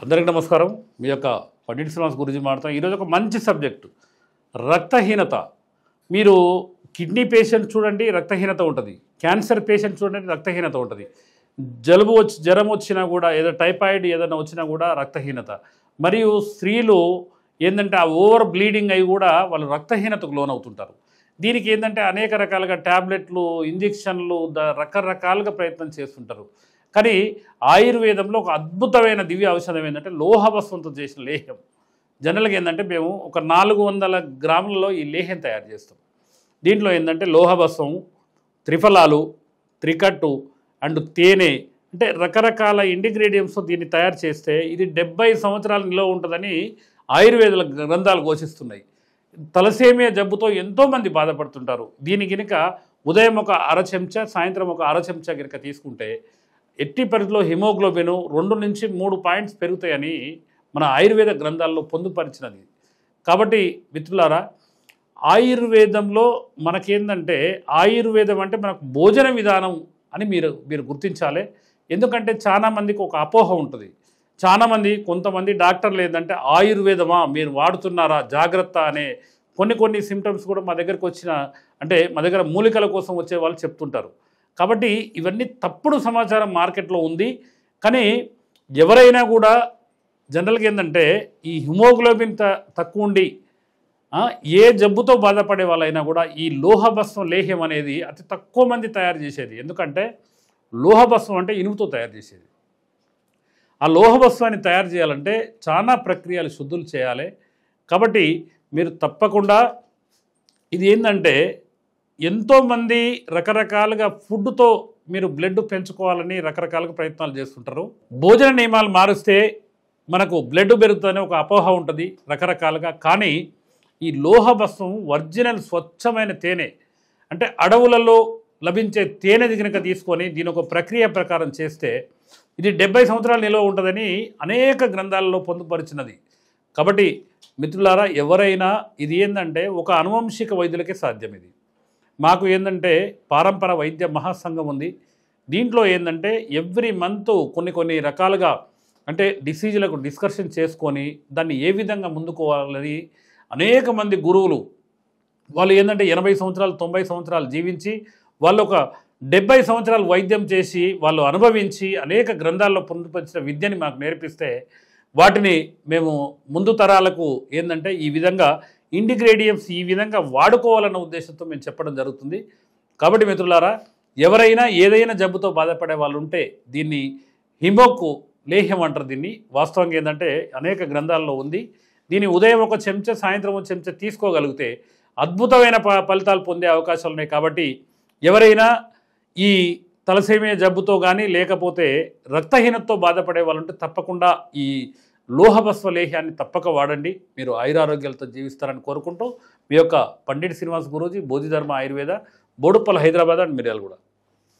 అందరికీ నమస్కారం. మీ యొక్క పండిట్ శ్రీనివాస్ గురించి మాట్లాడతాం. ఈరోజు ఒక మంచి సబ్జెక్టు, రక్తహీనత. మీరు కిడ్నీ పేషెంట్ చూడండి, రక్తహీనత ఉంటుంది. క్యాన్సర్ పేషెంట్ చూడండి, రక్తహీనత ఉంటుంది. జ్వరం వచ్చినా కూడా, ఏదో టైఫాయిడ్ ఏదైనా వచ్చినా కూడా రక్తహీనత. మరియు స్త్రీలు ఏంటంటే ఆ ఓవర్ బ్లీడింగ్ అయి కూడా వాళ్ళు రక్తహీనతకు లోనవుతుంటారు. దీనికి ఏంటంటే అనేక రకాలుగా ట్యాబ్లెట్లు, ఇంజెక్షన్లు, రకరకాలుగా ప్రయత్నం చేస్తుంటారు. కానీ ఆయుర్వేదంలో ఒక అద్భుతమైన దివ్య ఔషధం ఏంటంటే లోహభస్వంతో చేసిన లేహ్యం. జనరల్గా ఏంటంటే మేము ఒక 400 గ్రాములలో ఈ లేహ్యం తయారు చేస్తాం. దీంట్లో ఏంటంటే లోహభస్వం, త్రిఫలాలు, త్రికట్టు అండ్ తేనె, అంటే రకరకాల ఇంగ్రీడియంట్స్తో దీన్ని తయారు చేస్తే ఇది 70 సంవత్సరాలు నిల్వ ఉంటుందని ఆయుర్వేద గ్రంథాలు ఘోషిస్తున్నాయి. తలసేమియా జబ్బుతో ఎంతోమంది బాధపడుతుంటారు. దీని గినక ఉదయం ఒక అర చెంచా, సాయంత్రం ఒక అర చెంచా గినక తీసుకుంటే ఎట్టి పరిధిలో హిమోగ్లోబిన్ 2 నుంచి 3 పాయింట్స్ పెరుగుతాయని మన ఆయుర్వేద గ్రంథాల్లో పొందుపరిచినది. కాబట్టి మిత్రులారా, ఆయుర్వేదంలో మనకేందంటే ఆయుర్వేదం అంటే మనకు భోజన విధానం అని మీరు గుర్తించాలి. ఎందుకంటే చాలామందికి ఒక అపోహ ఉంటుంది. చాలామంది కొంతమంది డాక్టర్లు ఏంటంటే ఆయుర్వేదమా మీరు వాడుతున్నారా జాగ్రత్త అనే కొన్ని సిమ్టమ్స్ కూడా మా దగ్గరకు వచ్చిన, అంటే మా దగ్గర మూలికల కోసం వచ్చే వాళ్ళు చెప్తుంటారు. కాబట్టి ఇవన్నీ తప్పుడు సమాచారం మార్కెట్లో ఉంది. కానీ ఎవరైనా కూడా జనరల్గా ఏంటంటే ఈ హిమోగ్లోబిన్ తక్కువ ఉండి ఏ జబ్బుతో బాధపడే వాళ్ళైనా కూడా ఈ లోహభస్వం లేహ్యం అనేది అతి తక్కువ మంది తయారు చేసేది. ఎందుకంటే లోహభస్వం అంటే ఇనుముతో తయారు చేసేది. ఆ లోహభస్వాన్ని తయారు చేయాలంటే చాలా ప్రక్రియలు శుద్ధులు చేయాలి. కాబట్టి మీరు తప్పకుండా ఇది ఏంటంటే ఎంతోమంది రకరకాలుగా ఫుడ్తో మీరు బ్లడ్ పెంచుకోవాలని రకరకాలుగా ప్రయత్నాలు చేస్తుంటారు. భోజన నియమాలు మారుస్తే మనకు బ్లడ్ పెరుగుతుందనే ఒక అపోహ ఉంటుంది రకరకాలుగా. కానీ ఈ లోహభస్వం ఒరిజినల్ స్వచ్ఛమైన తేనె, అంటే అడవులలో లభించే తేనె కనుక తీసుకొని దీని ఒక ప్రక్రియ ప్రకారం చేస్తే ఇది 70 సంవత్సరాలు నిల్వ ఉంటుందని అనేక గ్రంథాలలో పొందుపరిచినది. కాబట్టి మిత్రులారా, ఎవరైనా ఇది ఏంటంటే ఒక అనువంశిక వైద్యులకే సాధ్యం. ఇది మాకు ఏంటంటే పారంపర వైద్య మహాసంఘం ఉంది. దీంట్లో ఏంటంటే ఎవ్రీ మంత్ కొన్ని రకాలుగా అంటే డిసీజులకు డిస్కషన్ చేసుకొని దాన్ని ఏ విధంగా ముందుకోవాలని అనేక మంది గురువులు వాళ్ళు ఏంటంటే 80 సంవత్సరాలు 90 సంవత్సరాలు జీవించి వాళ్ళు ఒక 70 సంవత్సరాలు వైద్యం చేసి వాళ్ళు అనుభవించి అనేక గ్రంథాల్లో పొందుపరిచిన విద్యని మాకు నేర్పిస్తే వాటిని మేము ముందు తరాలకు ఏంటంటే ఈ విధంగా ఇంగ్రీడియంట్స్ ఈ విధంగా వాడుకోవాలన్న ఉద్దేశంతో మేము చెప్పడం జరుగుతుంది. కాబట్టి మిత్రులారా, ఎవరైనా ఏదైనా జబ్బుతో బాధపడే వాళ్ళు ఉంటే దీన్ని హిమోకు లేహ్యం అంటారు. దీన్ని వాస్తవంగా ఏంటంటే అనేక గ్రంథాల్లో ఉంది. దీన్ని ఉదయం ఒక చెంచా, సాయంత్రం ఒక చెంచా తీసుకోగలిగితే అద్భుతమైన ఫలితాలు పొందే అవకాశాలు ఉన్నాయి. కాబట్టి ఎవరైనా ఈ తలసేమియా జబ్బుతో కానీ లేకపోతే రక్తహీనతతో బాధపడే వాళ్ళు ఉంటే తప్పకుండా ఈ లోహభస్వ లేహ్యాన్ని తప్పక వాడండి. మీరు ఆయురారోగ్యాలతో జీవిస్తారని కోరుకుంటూ మీ యొక్క పండిట్ శ్రీనివాస్ గురూజీ, బోధిధర్మ ఆయుర్వేద, బోడుప్పల్, హైదరాబాద్ అండ్ మిర్యాలగూడ.